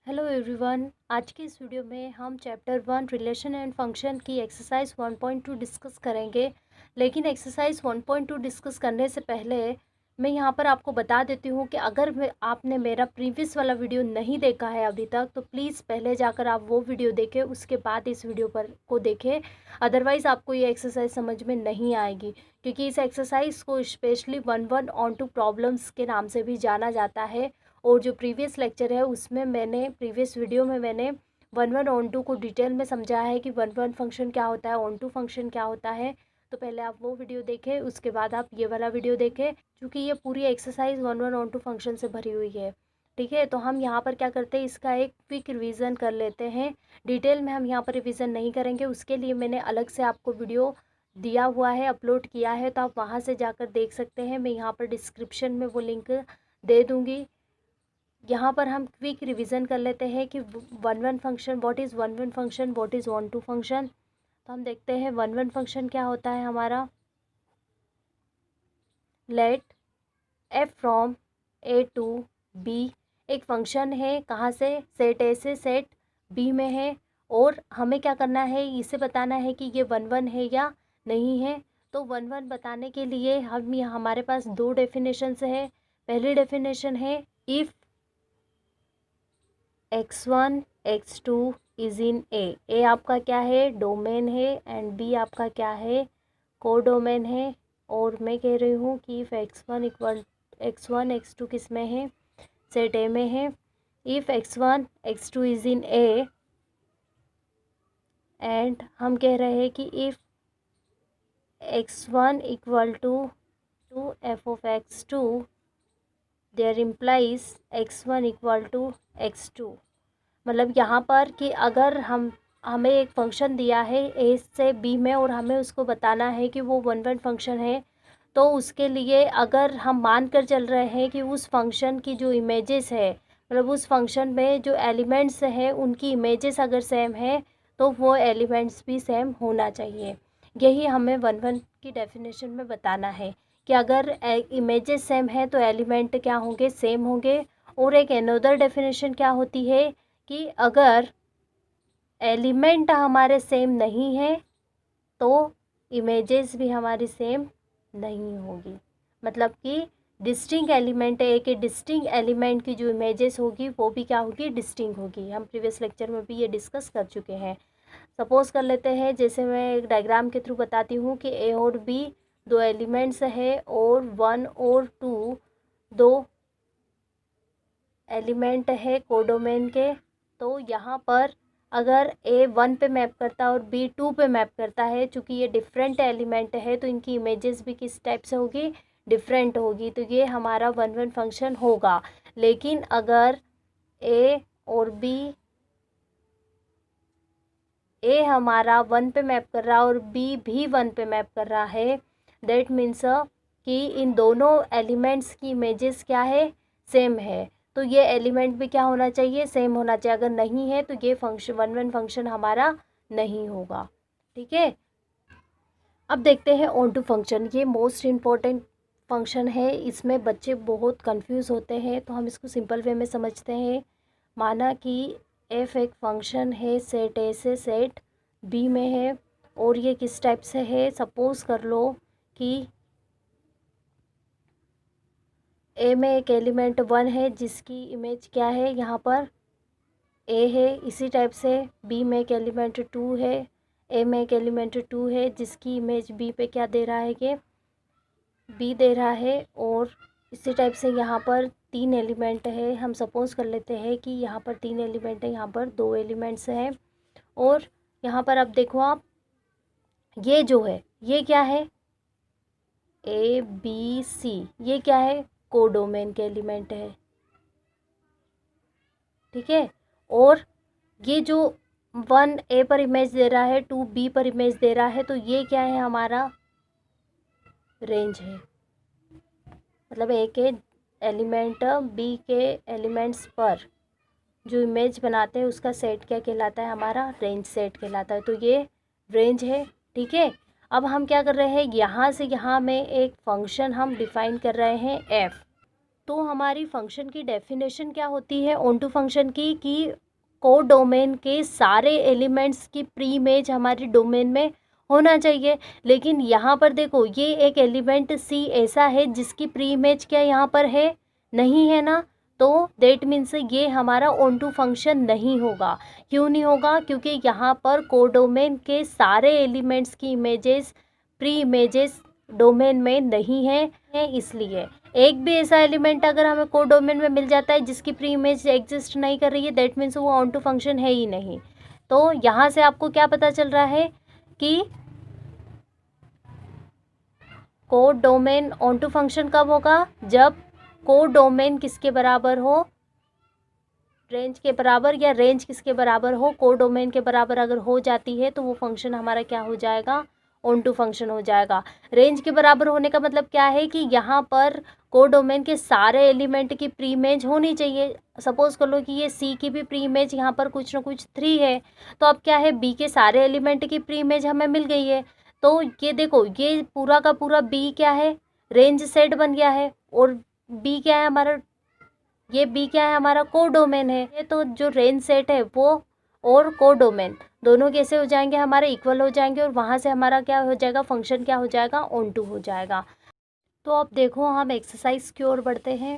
Hello everyone. आज की इस वीडियो में हम चैप्टर 1 रिलेशन एंड फंक्शन की एक्सरसाइज 1.2 डिस्कस करेंगे। लेकिन एक्सरसाइज 1.2 डिस्कस करने से पहले मैं यहाँ पर आपको बता देती हूँ कि अगर आपने मेरा प्रीवियस वाला वीडियो नहीं देखा है अभी तक तो प्लीज़ पहले जाकर आप वो वीडियो देखें, उसके बाद इस वीडियो पर को देखें। अदरवाइज़ आपको ये एक्सरसाइज समझ में नहीं आएगी, क्योंकि इस एक्सरसाइज को स्पेशली 1-1 ऑन टू प्रॉब्लम्स के नाम से भी जाना जाता है। और जो प्रीवियस लेक्चर है उसमें प्रीवियस वीडियो में मैंने 1-1 ऑन टू को डिटेल में समझाया है कि 1-1 फंक्शन क्या होता है, ऑन टू फंक्शन क्या होता है। तो पहले आप वो वीडियो देखें, उसके बाद आप ये वाला वीडियो देखें, क्योंकि ये पूरी एक्सरसाइज 1-1 ऑन टू फंक्शन से भरी हुई है। ठीक है, तो हम यहाँ पर क्या करते हैं, इसका एक क्विक रिवीजन कर लेते हैं। डिटेल में हम यहाँ पर रिवीजन नहीं करेंगे, उसके लिए मैंने अलग से आपको वीडियो दिया हुआ है, अपलोड किया है, तो आप वहाँ से जाकर देख सकते हैं। मैं यहाँ पर डिस्क्रिप्शन में वो लिंक दे दूँगी। यहाँ पर हम क्विक रिवीजन कर लेते हैं कि 1-1 function, what is 1-1 function, what is onto function. तो हम देखते हैं 1-1 फंक्शन क्या होता है हमारा। Let f from A to B एक फंक्शन है, कहाँ से, सेट ए से सेट बी में है। और हमें क्या करना है, इसे बताना है कि ये 1-1 है या नहीं है। तो 1-1 बताने के लिए हमारे पास दो डेफिनेशंस है। पहली डेफिनेशन है if x1 x2 is in ए आपका क्या है, डोमेन है, एंड बी आपका क्या है, कोडोमेन है। और मैं कह रही हूँ कि इफ़ x1 x2 किस में है, सेट ए में है। If x1 x2 is in A, and हम कह रहे हैं कि if x1 equal to f of x2 there implies x1 equal to x2। मतलब यहाँ पर कि अगर हमें एक फंक्शन दिया है ए से बी में और हमें उसको बताना है कि वो 1-1 फंक्शन है, तो उसके लिए अगर हम मान कर चल रहे हैं कि उस फंक्शन की जो इमेजेस है, मतलब उस फंक्शन में जो एलिमेंट्स हैं उनकी इमेजेस अगर सेम है तो वो एलिमेंट्स भी सेम होना चाहिए। यही हमें 1-1 की डेफिनेशन में बताना है कि अगर इमेजेस सेम है तो एलिमेंट क्या होंगे, सेम होंगे। और एक अनदर डेफिनेशन क्या होती है कि अगर एलिमेंट हमारे सेम नहीं है तो इमेजेस भी हमारी सेम नहीं होगी। मतलब कि डिस्टिंक्ट एलिमेंट है, एक डिस्टिंक्ट एलिमेंट की जो इमेजेस होगी वो भी क्या होगी, डिस्टिंक्ट होगी। हम प्रीवियस लेक्चर में भी ये डिस्कस कर चुके हैं। सपोज कर लेते हैं, जैसे मैं एक डायग्राम के थ्रू बताती हूँ कि ए और बी दो एलिमेंट्स है और 1 और 2 दो एलिमेंट है कोडोमेन के। तो यहाँ पर अगर ए 1 पे मैप करता है और बी 2 पे मैप करता है, चूँकि ये डिफरेंट एलिमेंट है तो इनकी इमेजेस भी किस टाइप से होगी, डिफरेंट होगी। तो ये हमारा 1-1 फंक्शन होगा। लेकिन अगर ए और बी, ए हमारा 1 पे मैप कर रहा है और बी भी 1 पे मैप कर रहा है, दैट मीन्स कि इन दोनों एलिमेंट्स की इमेजेस क्या है, सेम है। तो ये एलिमेंट भी क्या होना चाहिए, सेम होना चाहिए। अगर नहीं है तो ये फंक्शन 1-1 फंक्शन हमारा नहीं होगा। ठीक है, अब देखते हैं ऑन टू फंक्शन। ये मोस्ट इम्पॉर्टेंट फंक्शन है, इसमें बच्चे बहुत कंफ्यूज होते हैं, तो हम इसको सिंपल वे में समझते हैं। माना कि एफ एक फंक्शन है, सेट ए से सेट बी में है, और ये किस टाइप से है, सपोज़ कर लो कि ए में एक एलिमेंट 1 है जिसकी इमेज क्या है, यहाँ पर ए है। इसी टाइप से बी में एक एलिमेंट 2 है, ए में एक एलिमेंट 2 है जिसकी इमेज बी पे क्या दे रहा है, कि बी दे रहा है। और इसी टाइप से यहाँ पर 3 एलिमेंट है। हम सपोज़ कर लेते हैं कि यहाँ पर 3 एलिमेंट है, यहाँ पर 2 एलिमेंट्स हैं। और यहाँ पर अब देखो आप, ये जो है ये क्या है, ए बी सी, ये क्या है, कोडोमेन के एलिमेंट है। ठीक है, और ये जो 1 ए पर इमेज दे रहा है, 2 बी पर इमेज दे रहा है, तो ये क्या है, हमारा रेंज है। मतलब ए के एलिमेंट बी के एलिमेंट्स पर जो इमेज बनाते हैं उसका सेट क्या कहलाता है, हमारा रेंज सेट कहलाता है। तो ये रेंज है। ठीक है, अब हम क्या कर रहे हैं, यहाँ से यहाँ में एक फंक्शन हम डिफाइन कर रहे हैं एफ़। तो हमारी फंक्शन की डेफिनेशन क्या होती है ऑन टू फंक्शन की, कि कोडोमेन के सारे एलिमेंट्स की प्री इमेज हमारी डोमेन में होना चाहिए। लेकिन यहाँ पर देखो, ये एक एलिमेंट सी ऐसा है जिसकी प्री इमेज क्या यहाँ पर है, नहीं है ना, तो देट मीन्स ये हमारा ऑन टू फंक्शन नहीं होगा। क्यों नहीं होगा? क्योंकि यहाँ पर कोडोमेन के सारे एलिमेंट्स की इमेजेस प्री इमेजेस डोमेन में नहीं है इसलिए। एक भी ऐसा एलिमेंट अगर हमें कोडोमेन में मिल जाता है जिसकी प्री इमेज एग्जिस्ट नहीं कर रही है, दैट मीन्स वो ऑन टू फंक्शन है ही नहीं। तो यहाँ से आपको क्या पता चल रहा है कि कोडोमेन ऑन टू फंक्शन कब होगा? जब कोडोमेन किसके बराबर हो, रेंज के बराबर, या रेंज किसके बराबर हो, कोडोमेन के बराबर अगर हो जाती है तो वो फंक्शन हमारा क्या हो जाएगा, ऑन टू फंक्शन हो जाएगा। रेंज के बराबर होने का मतलब क्या है कि यहाँ पर कोडोमेन के सारे एलिमेंट की प्री इमेज होनी चाहिए। सपोज कर लो कि ये सी की भी प्री इमेज यहाँ पर कुछ ना कुछ 3 है, तो अब क्या है, बी के सारे एलिमेंट की प्री इमेज हमें मिल गई है। तो ये देखो, ये पूरा का पूरा बी क्या है, रेंज सेट बन गया है, और बी क्या है हमारा, ये बी क्या है हमारा, कोडोमेन है। ये तो जो रेंज सेट है वो और कोडोमेन दोनों कैसे हो जाएंगे, हमारे इक्वल हो जाएंगे, और वहाँ से हमारा क्या हो जाएगा, फंक्शन क्या हो जाएगा, ऑन टू हो जाएगा। तो अब देखो हम एक्सरसाइज की ओर बढ़ते हैं।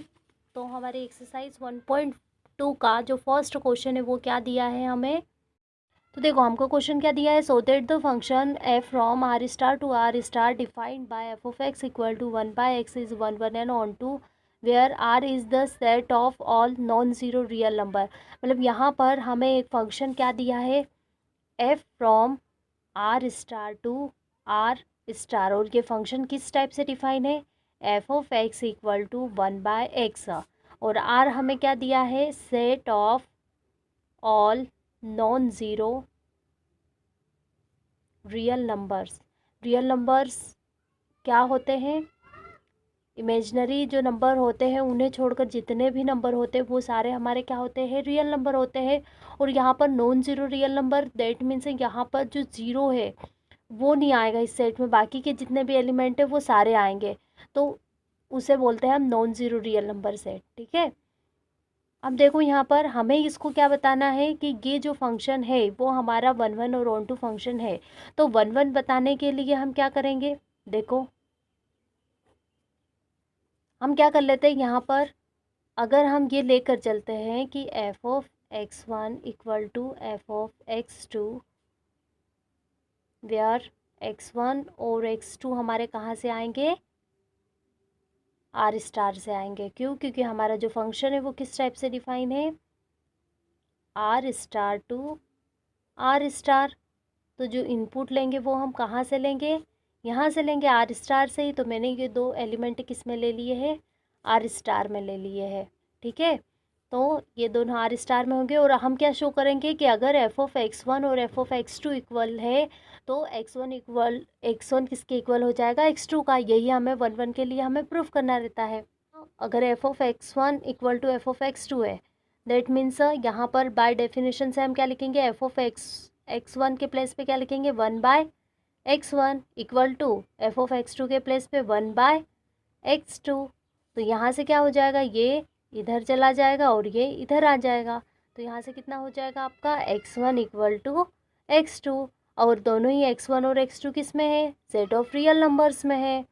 तो हमारे एक्सरसाइज 1.2 का जो फर्स्ट क्वेश्चन है वो क्या दिया है हमें। तो देखो हमको क्वेश्चन क्या दिया है, so that the function f from R star to R star defined by f of x equal to 1/x is 1 and onto where R is the set of all non zero real number. मतलब यहाँ पर हमें एक function क्या दिया है, f from R star to R star, और ये फंक्शन किस टाइप से डिफाइन है, f of x equal to 1/x, और आर हमें क्या दिया है, set of all non zero real numbers. Real numbers क्या होते हैं, इमेजनरी जो नंबर होते हैं उन्हें छोड़कर जितने भी नंबर होते हैं वो सारे हमारे क्या होते हैं, रियल नंबर होते हैं। और यहाँ पर non zero real number, that means यहाँ पर जो ज़ीरो है वो नहीं आएगा इस सेट में, बाकी के जितने भी एलिमेंट है वो सारे आएंगे, तो उसे बोलते हैं हम non zero real number set. ठीक है, अब देखो यहाँ पर हमें इसको क्या बताना है कि ये जो फंक्शन है वो हमारा 1 और ऑन टू फंक्शन है। तो 1 बताने के लिए हम क्या करेंगे, देखो हम क्या कर लेते हैं यहाँ पर, अगर हम ये लेकर चलते हैं कि f of x1 equal to f of x2, where x1 और x2 हमारे कहाँ से आएंगे, आर स्टार से आएंगे। क्यों? क्योंकि हमारा जो फंक्शन है वो किस टाइप से डिफाइन है, R star to R star. तो जो इनपुट लेंगे वो हम कहाँ से लेंगे, यहाँ से लेंगे, आर स्टार से ही। तो मैंने ये दो एलिमेंट किस में ले लिए हैं, आर स्टार में ले लिए हैं। ठीक है, तो ये दोनों आर स्टार में होंगे, और हम क्या शो करेंगे कि अगर एफ ऑफ x1 और एफ ऑफ x2 इक्वल है तो x1 किसके इक्वल हो जाएगा, x2 का। यही हमें 1 के लिए हमें प्रूफ करना रहता है। अगर f of x1 equal to f of x2 है, दैट मीन्स यहाँ पर बाय डेफिनेशन से हम क्या लिखेंगे, एफ ऑफ x1 के प्लेस पे क्या लिखेंगे, 1/x1 equal to f of x2 के प्लेस पे 1/x2। तो यहाँ से क्या हो जाएगा, ये इधर चला जाएगा और ये इधर आ जाएगा। तो यहाँ से कितना हो जाएगा आपका, x1 इक्वल टू x2, और दोनों ही x1 और x2 किस में है, सेट ऑफ रियल नंबर्स में है।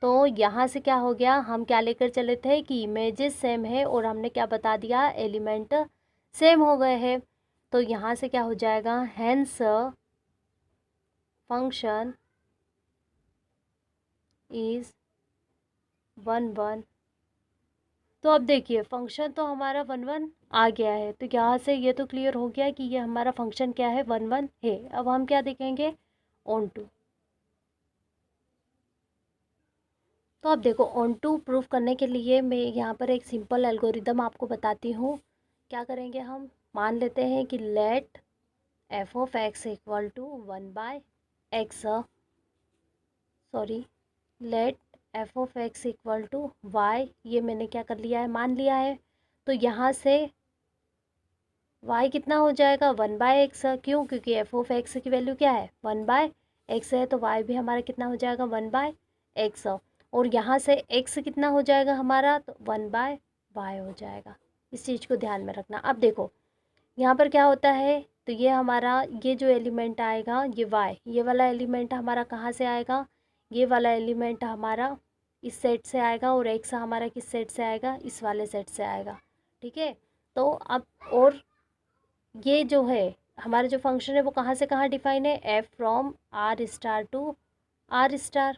तो यहाँ से क्या हो गया, हम क्या लेकर चले थे कि इमेजेस सेम है, और हमने क्या बता दिया, एलिमेंट सेम हो गए हैं। तो यहाँ से क्या हो जाएगा, हेंस फंक्शन इज़ 1 तो अब देखिए फंक्शन तो हमारा 1 आ गया है, तो यहाँ से ये तो क्लियर हो गया कि ये हमारा फंक्शन क्या है, 1 है। अब हम क्या देखेंगे, ऑन टू। तो अब देखो ऑन टू प्रूफ करने के लिए मैं यहाँ पर एक सिंपल एल्गोरिदम आपको बताती हूँ। क्या करेंगे, हम मान लेते हैं कि let f of x equal to 1/x, sorry let f of x equal to y, ये मैंने क्या कर लिया है, मान लिया है। तो यहाँ से y कितना हो जाएगा, 1/x। क्यों? क्योंकि एफ ऑफ एक्स की वैल्यू क्या है, 1/x है, तो y भी हमारा कितना हो जाएगा, 1/x। और यहाँ से x कितना हो जाएगा हमारा, तो 1/x y हो जाएगा। इस चीज़ को ध्यान में रखना। अब देखो यहाँ पर क्या होता है, तो ये हमारा ये जो एलिमेंट आएगा ये y, ये वाला एलिमेंट हमारा कहाँ से आएगा, ये वाला एलिमेंट हमारा इस सेट से आएगा और x हमारा किस सेट से आएगा, इस वाले सेट से आएगा। ठीक है, तो अब और ये जो है हमारा जो फंक्शन है वो कहाँ से कहाँ डिफाइन है, f from r star to r star,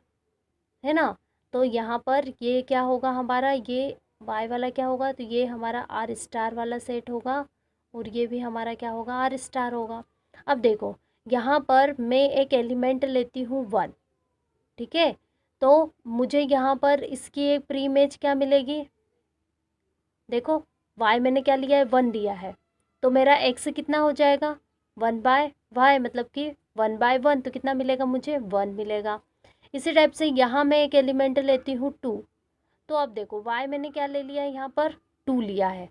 है ना। तो यहाँ पर ये क्या होगा हमारा, ये y वाला क्या होगा, तो ये हमारा r स्टार वाला सेट होगा और ये भी हमारा क्या होगा, r स्टार होगा। अब देखो यहाँ पर मैं एक एलिमेंट लेती हूँ 1, ठीक है, तो मुझे यहाँ पर इसकी एक प्री इमेज क्या मिलेगी, देखो y मैंने क्या लिया है, 1 लिया है, तो मेरा x कितना हो जाएगा, 1/y, मतलब कि 1/1, तो कितना मिलेगा मुझे, 1 मिलेगा। इसी टाइप से यहाँ मैं एक एलिमेंट लेती हूँ 2, तो अब देखो y मैंने क्या ले लिया है, यहाँ पर 2 लिया है,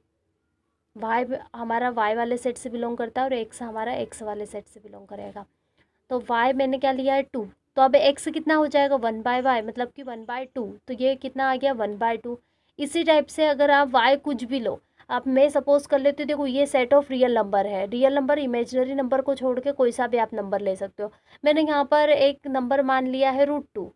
y हमारा y वाले सेट से बिलोंग करता है और x हमारा x वाले सेट से बिलोंग करेगा। तो y मैंने क्या लिया है 2, तो अब x कितना हो जाएगा, 1/y, मतलब कि 1/2, तो ये कितना आ गया, 1/2। इसी टाइप से अगर आप y कुछ भी लो, अब मैं सपोज कर लेती हूँ, देखो ये सेट ऑफ रियल नंबर है, रियल नंबर इमेजिनरी नंबर को छोड़ के कोई सा भी आप नंबर ले सकते हो। मैंने यहाँ पर एक नंबर मान लिया है √2,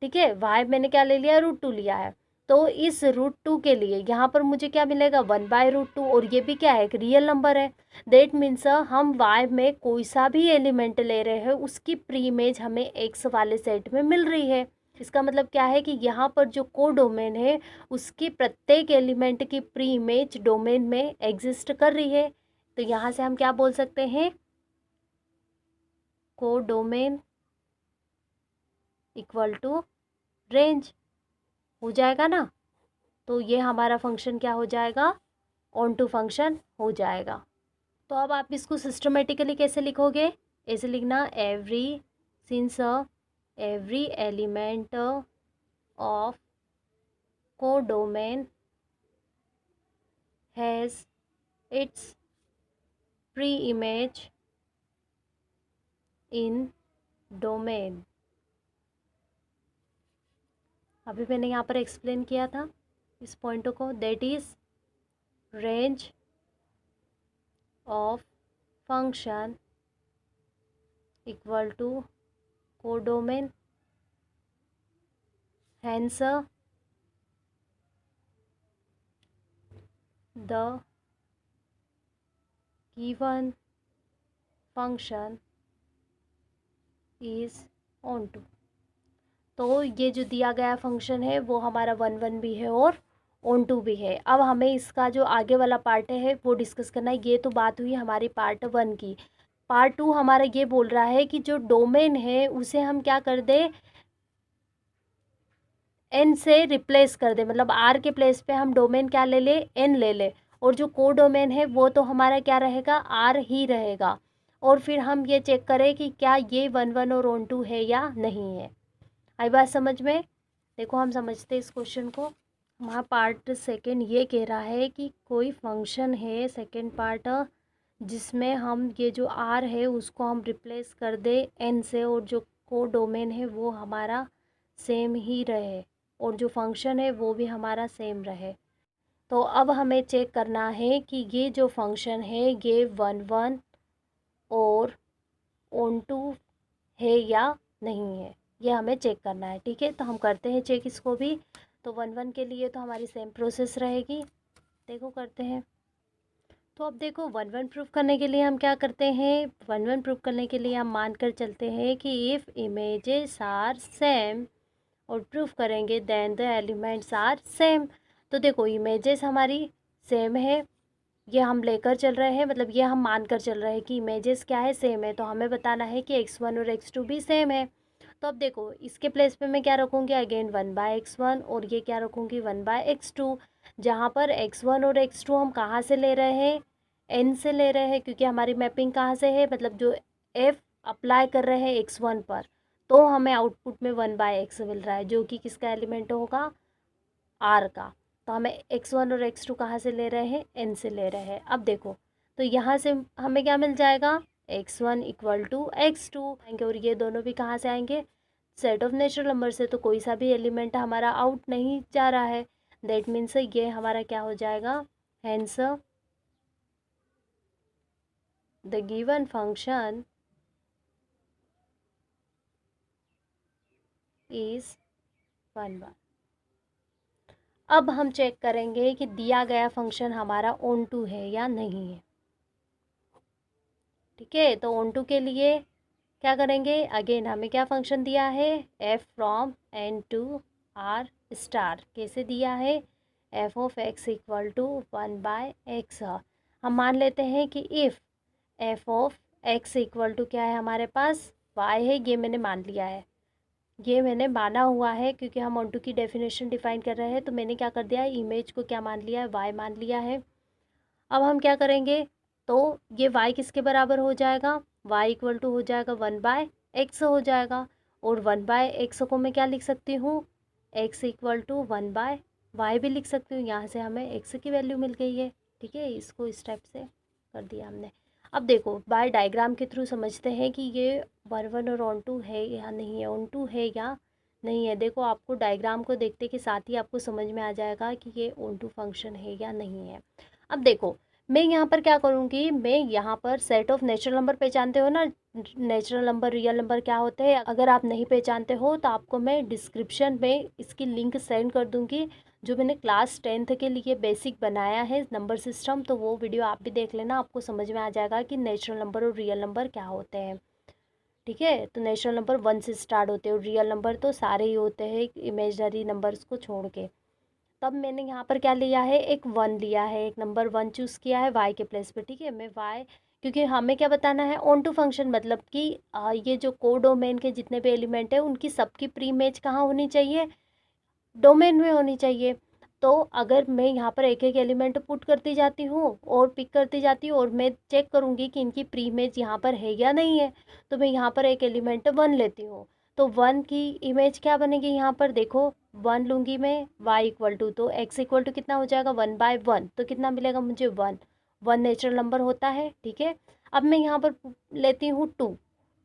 ठीक है, y मैंने क्या ले लिया, √2 लिया है, तो इस √2 के लिए यहाँ पर मुझे क्या मिलेगा, 1/√2, और ये भी क्या है, एक रियल नंबर है। दैट मीन्स हम y में कोई सा भी एलिमेंट ले रहे हैं उसकी प्री इमेज हमें x वाले सेट में मिल रही है। इसका मतलब क्या है कि यहाँ पर जो कोडोमेन है उसकी प्रत्येक एलिमेंट की प्री इमेज डोमेन में एग्जिस्ट कर रही है। तो यहाँ से हम क्या बोल सकते हैं, कोडोमेन इक्वल टू रेंज हो जाएगा ना। तो ये हमारा फंक्शन क्या हो जाएगा, ऑन टू फंक्शन हो जाएगा। तो अब आप इसको सिस्टमेटिकली कैसे लिखोगे, ऐसे लिखना, since every element of codomain has its pre image in domain. अभी मैंने यहाँ पर एक्सप्लेन किया था इस पॉइंट को, that is range of function equal to codomain, hence the given function is onto. तो ये जो दिया गया फंक्शन है वो हमारा 1 भी है और ऑन टू भी है। अब हमें इसका जो आगे वाला पार्ट है वो डिस्कस करना है। ये तो बात हुई हमारी पार्ट 1 की। पार्ट 2 हमारा ये बोल रहा है कि जो डोमेन है उसे हम क्या कर दें, एन से रिप्लेस कर दे, मतलब आर के प्लेस पे हम डोमेन क्या ले ले, एन ले ले, और जो को डोमेन है वो तो हमारा क्या रहेगा, आर ही रहेगा। और फिर हम ये चेक करें कि क्या ये 1 और ऑन टू है या नहीं है। आई बात समझ में। देखो हम समझते इस क्वेश्चन को। हमारा पार्ट सेकंड ये कह रहा है कि कोई फंक्शन है, सेकंड पार्ट, जिसमें हम ये जो आर है उसको हम रिप्लेस कर दे एन से, और जो को डोमेन है वो हमारा सेम ही रहे और जो फंक्शन है वो भी हमारा सेम रहे। तो अब हमें चेक करना है कि ये जो फंक्शन है ये 1 और ऑन टू है या नहीं है, ये हमें चेक करना है। ठीक है, तो हम करते हैं चेक इसको भी। तो 1 के लिए तो हमारी सेम प्रोसेस रहेगी, देखो करते हैं। तो अब देखो 1 प्रूफ करने के लिए हम क्या करते हैं, 1 प्रूफ करने के लिए हम मान कर चलते हैं कि इफ़ इमेजेस आर सेम, और प्रूफ करेंगे then the elements are same. तो देखो इमेजेस हमारी सेम है, ये हम लेकर चल रहे हैं, मतलब ये हम मान कर चल रहे हैं कि इमेजेस क्या है, सेम है। तो हमें बताना है कि x1 और x2 भी सेम है। तो अब देखो इसके प्लेस पे मैं क्या रखूँगी, अगेन 1/x1, और ये क्या रखूँगी, 1/x2। जहाँ पर x1 और x2 हम कहाँ से ले रहे हैं, n से ले रहे हैं, क्योंकि हमारी मैपिंग कहाँ से है, मतलब जो f अप्लाई कर रहे हैं x1 पर, तो हमें आउटपुट में 1/x मिल रहा है, जो कि किसका एलिमेंट होगा, r का। तो हमें x1 और x2 कहाँ से ले रहे हैं, n से ले रहे हैं। अब देखो तो यहाँ से हमें क्या मिल जाएगा, x1 इक्वल टू x2 आएंगे, और ये दोनों भी कहाँ से आएंगे, सेट ऑफ नेचुरल नंबर से। तो कोई सा भी एलिमेंट हमारा आउट नहीं जा रहा है। दैट मीन्स ये हमारा क्या हो जाएगा, hence the given function is 1/1। अब हम चेक करेंगे कि दिया गया फंक्शन हमारा ऑन टू है या नहीं है। ठीक है, तो ऑन टू के लिए क्या करेंगे, अगेन हमें क्या फंक्शन दिया है, f from N to R star. कैसे दिया है, f of x equal to 1/x। हम मान लेते हैं कि if f of x equal to क्या है हमारे पास, वाई है। ये मैंने मान लिया है, ये मैंने माना हुआ है क्योंकि हम ऑन टू की डेफिनेशन डिफाइन कर रहे हैं। तो मैंने क्या कर दिया है, इमेज को क्या मान लिया है, वाई मान लिया है। अब हम क्या करेंगे, तो ये y किसके बराबर हो जाएगा, y इक्वल टू हो जाएगा 1/x हो जाएगा। और 1/x को मैं क्या लिख सकती हूँ, x इक्वल टू 1/y भी लिख सकती हूँ। यहाँ से हमें x की वैल्यू मिल गई है। ठीक है, इसको इस टाइप से कर दिया हमने। अब देखो बाय डायग्राम के थ्रू समझते हैं कि ये 1/1 और ऑन टू है या नहीं है, ऑन टू है या नहीं है। देखो आपको डायग्राम को देखते के साथ ही आपको समझ में आ जाएगा कि ये ऑन टू फंक्शन है या नहीं है। अब देखो मैं यहाँ पर क्या करूँगी, मैं यहाँ पर सेट ऑफ नेचुरल नंबर पहचानते हो ना, नेचुरल नंबर रियल नंबर क्या होते हैं। अगर आप नहीं पहचानते हो तो आपको मैं डिस्क्रिप्शन में इसकी लिंक सेंड कर दूँगी, जो मैंने क्लास 10th के लिए बेसिक बनाया है नंबर सिस्टम। तो वो वीडियो आप भी देख लेना, आपको समझ में आ जाएगा कि नेचुरल नंबर और रियल नंबर क्या होते हैं। ठीक है, तो नेचुरल नंबर 1 से स्टार्ट होते हैं और रियल नंबर तो सारे ही होते हैं इमेजनरी नंबर्स को छोड़ के। तब मैंने यहाँ पर क्या लिया है, एक 1 लिया है, एक नंबर 1 चूज़ किया है y के प्लेस पे। ठीक है, मैं y, क्योंकि हमें क्या बताना है, ऑन टू फंक्शन मतलब कि ये जो कोडोमेन के जितने भी एलिमेंट है उनकी सबकी प्री इमेज कहाँ होनी चाहिए, डोमेन में होनी चाहिए। तो अगर मैं यहाँ पर एक एक एलिमेंट पुट करती जाती हूँ और पिक करती जाती हूँ और मैं चेक करूँगी कि इनकी प्री इमेज यहाँ पर है या नहीं है, तो मैं यहाँ पर एक एलिमेंट 1 लेती हूँ। तो 1 की इमेज क्या बनेगी, यहाँ पर देखो 1 लूँगी मैं, y इक्वल टू, तो x इक्वल टू कितना हो जाएगा 1/1, तो कितना मिलेगा मुझे 1। 1 नेचुरल नंबर होता है। ठीक है, अब मैं यहाँ पर लेती हूँ 2,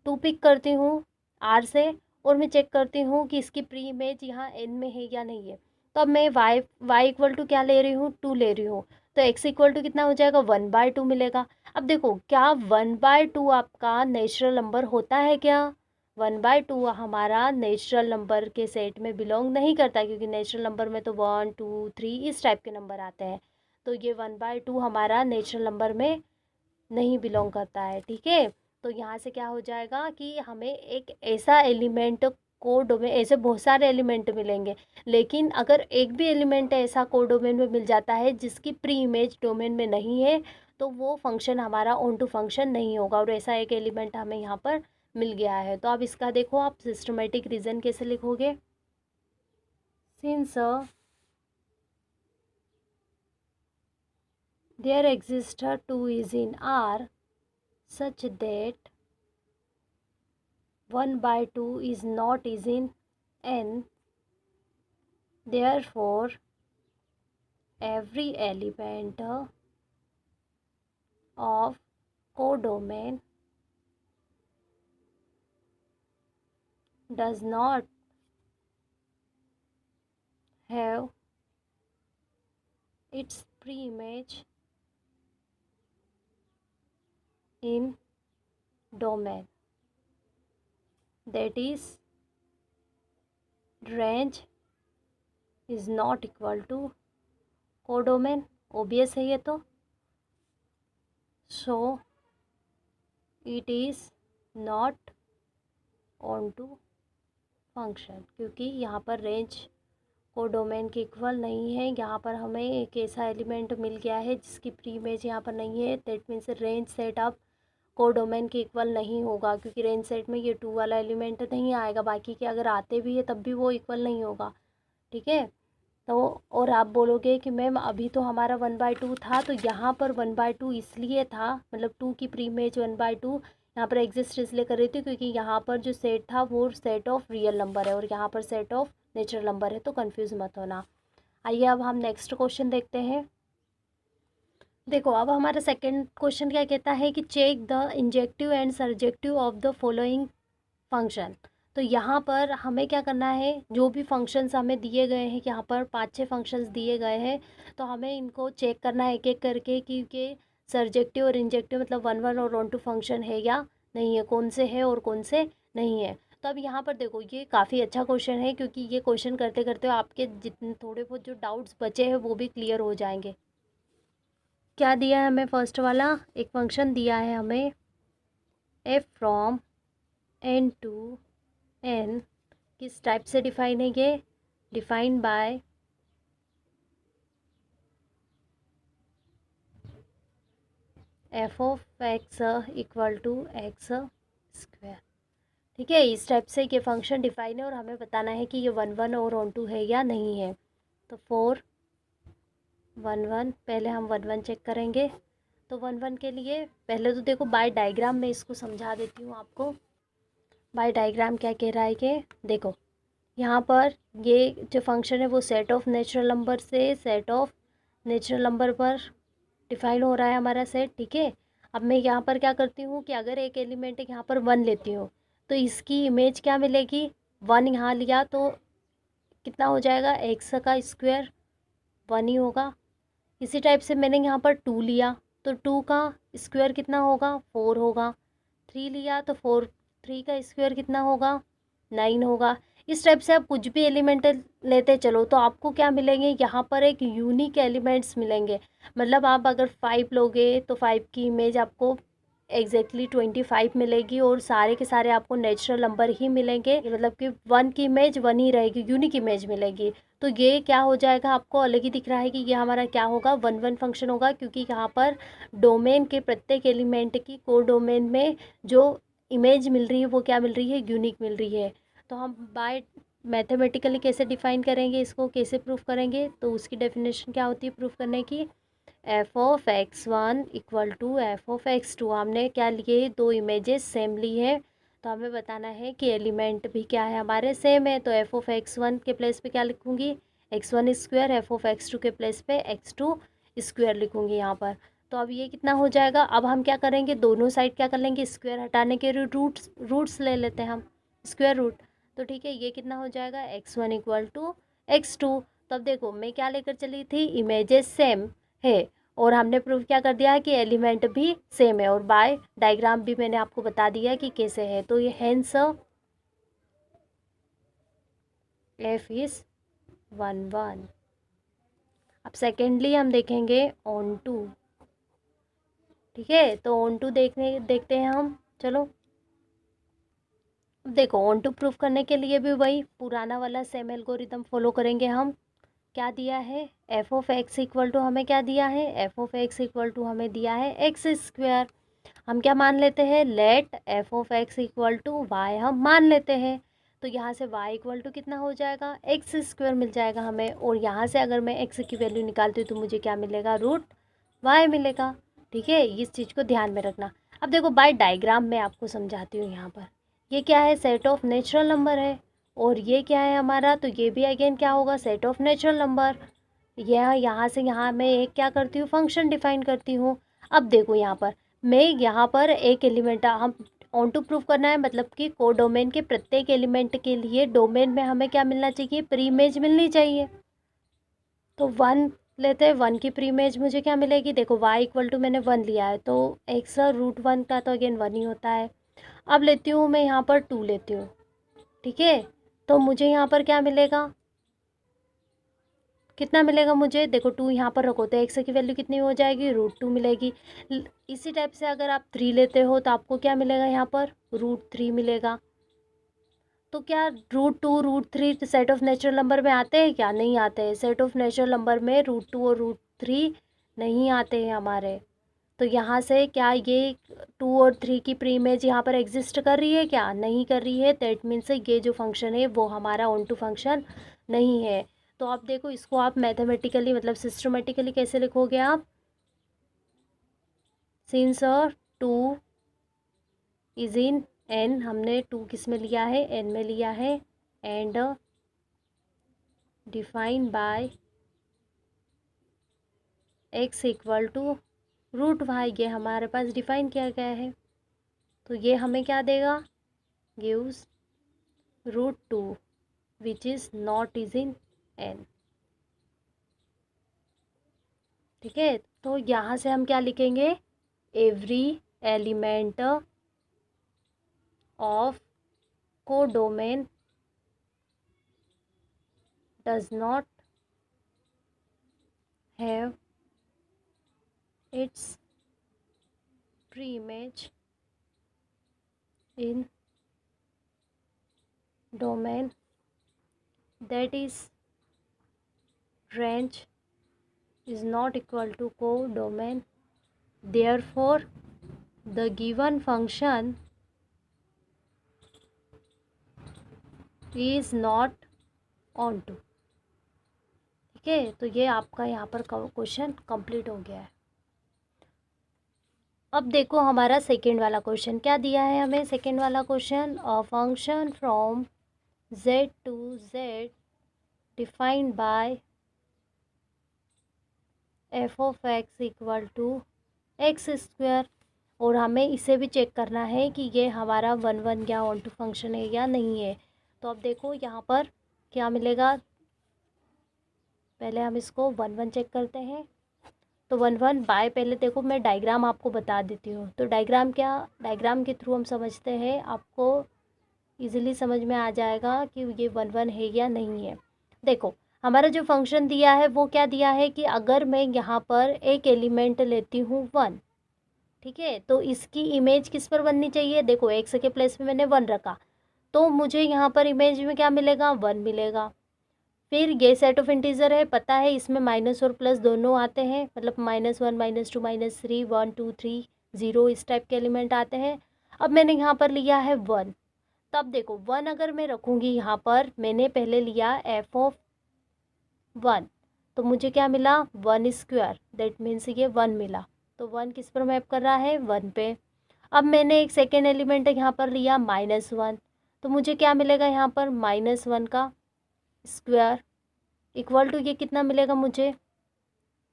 2 पिक करती हूँ r से और मैं चेक करती हूँ कि इसकी प्री इमेज यहाँ n में है या नहीं है। तो अब मैं y इक्वल टू क्या ले रही हूँ, 2 ले रही हूँ। तो x इक्वल टू कितना हो जाएगा 1/2 मिलेगा। अब देखो क्या 1/2 आपका नेचुरल नंबर होता है क्या, 1/2 हमारा नेचुरल नंबर के सेट में बिलोंग नहीं करता, क्योंकि नेचुरल नंबर में तो 1 2 3 इस टाइप के नंबर आते हैं। तो ये 1/2 हमारा नेचुरल नंबर में नहीं बिलोंग करता है। ठीक है, तो यहाँ से क्या हो जाएगा कि हमें एक ऐसा एलिमेंट कोडोमेन, ऐसे बहुत सारे एलिमेंट मिलेंगे, लेकिन अगर एक भी एलिमेंट ऐसा कोडोमेन में मिल जाता है जिसकी प्री इमेज डोमेन में नहीं है, तो वो फंक्शन हमारा ऑन टू फंक्शन नहीं होगा। और ऐसा एक एलिमेंट हमें यहाँ पर मिल गया है। तो अब इसका देखो आप सिस्टमेटिक रीज़न कैसे लिखोगे, since there exist 2 is in R such that 1/2 is not is in n, therefore every element of codomain does not have its pre-image in domain, that is range is not equal to codomain, obvious है ये तो। so it is not on to function, क्योंकि यहाँ पर range codomain के equal नहीं है। यहाँ पर हमें एक ऐसा एलिमेंट मिल गया है जिसकी प्री इमेज यहाँ पर नहीं है, that means range set up codomain के इक्वल नहीं होगा, क्योंकि रेंज सेट में ये 2 वाला एलिमेंट नहीं आएगा। बाकी के अगर आते भी है तब भी वो इक्वल नहीं होगा। ठीक है, तो और आप बोलोगे कि मैम अभी तो हमारा 1/2 था, तो यहाँ पर 1/2 इसलिए था, मतलब 2 की प्री इमेज 1/2 यहाँ पर एग्जिस्ट इसलिए कर रही थी क्योंकि यहाँ पर जो सेट था वो सेट ऑफ रियल नंबर है और यहाँ पर सेट ऑफ नेचुरल नंबर है, तो कंफ्यूज मत होना। आइए अब हम नेक्स्ट क्वेश्चन देखते हैं। देखो अब हमारा सेकंड क्वेश्चन क्या कहता है कि check the injective and surjective of the following function. तो यहाँ पर हमें क्या करना है, जो भी फंक्शंस हमें दिए गए हैं, यहाँ पर 5-6 फंक्शंस दिए गए हैं, तो हमें इनको चेक करना है एक-एक करके कि ये सरजेक्टिव और इंजेक्टिव मतलब 1-1 और 1-2 फंक्शन है या नहीं है, कौन से है और कौन से नहीं है। तो अब यहाँ पर देखो ये काफ़ी अच्छा क्वेश्चन है, क्योंकि ये क्वेश्चन करते-करते आपके जितने थोड़े बहुत जो डाउट्स बचे हैं वो भी क्लियर हो जाएंगे। क्या दिया है हमें, फर्स्ट वाला एक फंक्शन दिया है हमें f from n to n, किस टाइप से डिफाइन है ये, defined by f of x equal to x square. ठीक है, इस टाइप से ये फंक्शन डिफाइन है और हमें बताना है कि ये 1-1 और 1-2 है या नहीं है। तो 4-1-1, पहले हम 1-1 चेक करेंगे। तो 1-1 के लिए पहले तो देखो बाय डायग्राम में इसको समझा देती हूँ आपको। बाय डायग्राम क्या कह रहा है कि देखो यहाँ पर ये जो फंक्शन है वो सेट ऑफ नेचुरल नंबर से सेट ऑफ नेचुरल नंबर पर डिफाइन हो रहा है हमारा सेट। ठीक है, अब मैं यहाँ पर क्या करती हूँ कि अगर एक एलिमेंट यहाँ पर 1 लेती हूँ तो इसकी इमेज क्या मिलेगी, 1 यहाँ लिया तो कितना हो जाएगा, एक्स का स्क्वायर 1 ही होगा। इसी टाइप से मैंने यहाँ पर 2 लिया तो 2 का स्क्वायर कितना होगा, 4 होगा। 3 लिया तो 3 का स्क्वायर कितना होगा, 9 होगा। इस टाइप से आप कुछ भी एलिमेंट लेते चलो तो आपको क्या मिलेंगे, यहाँ पर एक यूनिक एलिमेंट्स मिलेंगे। मतलब आप अगर 5 लोगे तो 5 की इमेज आपको एग्जैक्टली 25 मिलेगी और सारे के सारे आपको नेचुरल नंबर ही मिलेंगे, मतलब कि 1 की इमेज 1 ही रहेगी, यूनिक इमेज मिलेगी। तो ये क्या हो जाएगा, आपको अलग ही दिख रहा है कि ये हमारा क्या होगा, 1-1 फंक्शन होगा, क्योंकि यहाँ पर डोमेन के प्रत्येक एलिमेंट की को डोमेन में जो इमेज मिल रही है वो क्या मिल रही है, यूनिक मिल रही है। तो हम बाय मैथमेटिकली कैसे डिफाइन करेंगे, इसको कैसे प्रूफ करेंगे, तो उसकी डेफिनेशन क्या होती है प्रूफ करने की, f of x1 equal to f of x2। हमने क्या लिए, दो इमेजेस सेम ली है, तो हमें बताना है कि एलिमेंट भी क्या है हमारे सेम है। तो एफ ऑफ x1 के प्लेस पे क्या लिखूंगी, x1 square, F of x2 के प्लेस पे x2 स्क्वायर लिखूंगी यहाँ पर। तो अब ये कितना हो जाएगा, अब हम क्या करेंगे, दोनों साइड क्या कर लेंगे, स्क्वायर हटाने के रूट्स ले लेते हैं हम, स्क्वायर रूट। तो ठीक है, ये कितना हो जाएगा, x1 इक्वल टू x2। तब देखो मैं क्या लेकर चली थी, इमेजेस सेम है और हमने प्रूव क्या कर दिया है कि एलिमेंट भी सेम है, और बाय डायग्राम भी मैंने आपको बता दिया कि कैसे है। तो ये हेंस एफ इज 1-1। अब सेकेंडली हम देखेंगे ऑन टू। ठीक है, तो ऑन टू देखते हैं हम, चलो। अब देखो ऑन टू प्रूफ करने के लिए भी वही पुराना वाला सेम एल्गोरिथम फॉलो करेंगे हम। क्या दिया है, f of x equal to हमें क्या दिया है, f of x equal to हमें दिया है एक्स स्क्वायर। हम क्या मान लेते हैं, let f of x equal to y हम मान लेते हैं। तो यहाँ से वाई इक्वल टू कितना हो जाएगा, एक्स स्क्वायर मिल जाएगा हमें, और यहाँ से अगर मैं एक्स की वैल्यू निकालती हूँ तो मुझे क्या मिलेगा, रूट वाई मिलेगा। ठीक है, इस चीज़ को ध्यान में रखना। अब देखो बाय डायग्राम में आपको समझाती हूँ। यहाँ पर ये क्या है, सेट ऑफ नेचुरल नंबर है, और ये क्या है हमारा, तो ये भी अगेन क्या होगा, सेट ऑफ नेचुरल नंबर। यह यहाँ से यहाँ मैं एक क्या करती हूँ, फंक्शन डिफाइन करती हूँ। अब देखो यहाँ पर मैं यहाँ पर एक एलिमेंट हम ऑन टू प्रूफ करना है, मतलब कि को डोमेन के प्रत्येक एलिमेंट के लिए डोमेन में हमें क्या मिलना चाहिए, प्री इमेज मिलनी चाहिए। तो 1 लेते हैं, 1 की प्री इमेज मुझे क्या मिलेगी, देखो y इक्वल टू मैंने 1 लिया है तो x रूट 1 का तो अगेन 1 ही होता है। अब लेती हूँ मैं यहाँ पर 2 लेती हूँ। ठीक है, तो मुझे यहाँ पर क्या मिलेगा, कितना मिलेगा मुझे, देखो 2 यहाँ पर रखो तो x की वैल्यू कितनी हो जाएगी, रूट 2 मिलेगी। इसी टाइप से अगर आप 3 लेते हो तो आपको क्या मिलेगा, यहाँ पर रूट 3 मिलेगा। तो क्या root 2 root 3 set of natural number में आते हैं, क्या नहीं आते हैं, सेट ऑफ नेचुरल नंबर में रूट 2 और रूट 3 नहीं आते हैं हमारे। तो यहाँ से क्या ये 2 और 3 की प्री इमेज यहाँ पर एग्जिस्ट कर रही है, क्या नहीं कर रही है, दैट मीन्स ये जो फंक्शन है वो हमारा ऑन टू फंक्शन नहीं है। तो आप देखो इसको आप मैथमेटिकली मतलब सिस्टमेटिकली कैसे लिखोगे आप, सिंस 2 इज इन एन, हमने 2 किस में लिया है, एन में लिया है, and define by x equal to root y, ये हमारे पास डिफाइन किया गया है। तो ये हमें क्या देगा, gives √2 which is not is in n। ठीक है, तो यहाँ से हम क्या लिखेंगे, every element of codomain does not have it's pre image in domain that is range is not equal to codomain, therefore the given function is not onto। ठीक है, तो ये आपका यहाँ पर क्वेश्चन कंप्लीट हो गया है। अब देखो हमारा सेकेंड वाला क्वेश्चन क्या दिया है हमें। सेकेंड वाला question, a function from z to z defined by f of x equal to x square, और हमें इसे भी चेक करना है कि ये हमारा 1 या ऑन टू फंक्शन है या नहीं है। तो अब देखो यहाँ पर क्या मिलेगा, पहले हम इसको 1 चेक करते हैं। तो 1 बाय, पहले देखो मैं डायग्राम आपको बता देती हूँ। तो डायग्राम डायग्राम के थ्रू हम समझते हैं, आपको इजीली समझ में आ जाएगा कि ये 1 है या नहीं है। देखो हमारा जो फंक्शन दिया है वो क्या दिया है कि अगर मैं यहाँ पर एक एलिमेंट लेती हूँ 1, ठीक है, तो इसकी इमेज किस पर बननी चाहिए। देखो एक्स के प्लेस में मैंने 1 रखा, तो मुझे यहाँ पर इमेज में क्या मिलेगा, 1 मिलेगा। फिर ये सेट ऑफ इंटीजर है, पता है इसमें माइनस और प्लस दोनों आते हैं, मतलब -1 -2 -3 1 2 3 0 इस टाइप के एलिमेंट आते हैं। अब मैंने यहाँ पर लिया है 1, तब देखो 1 अगर मैं रखूँगी यहाँ पर, मैंने पहले लिया एफ ऑफ 1, तो मुझे क्या मिला 1 स्क्वायर, दैट मीन्स ये 1 मिला। तो 1 किस पर मैप कर रहा है, 1 पे। अब मैंने एक सेकेंड एलिमेंट यहाँ पर लिया -1, तो मुझे क्या मिलेगा यहाँ पर -1 का स्क्वायर इक्वल टू ये कितना मिलेगा मुझे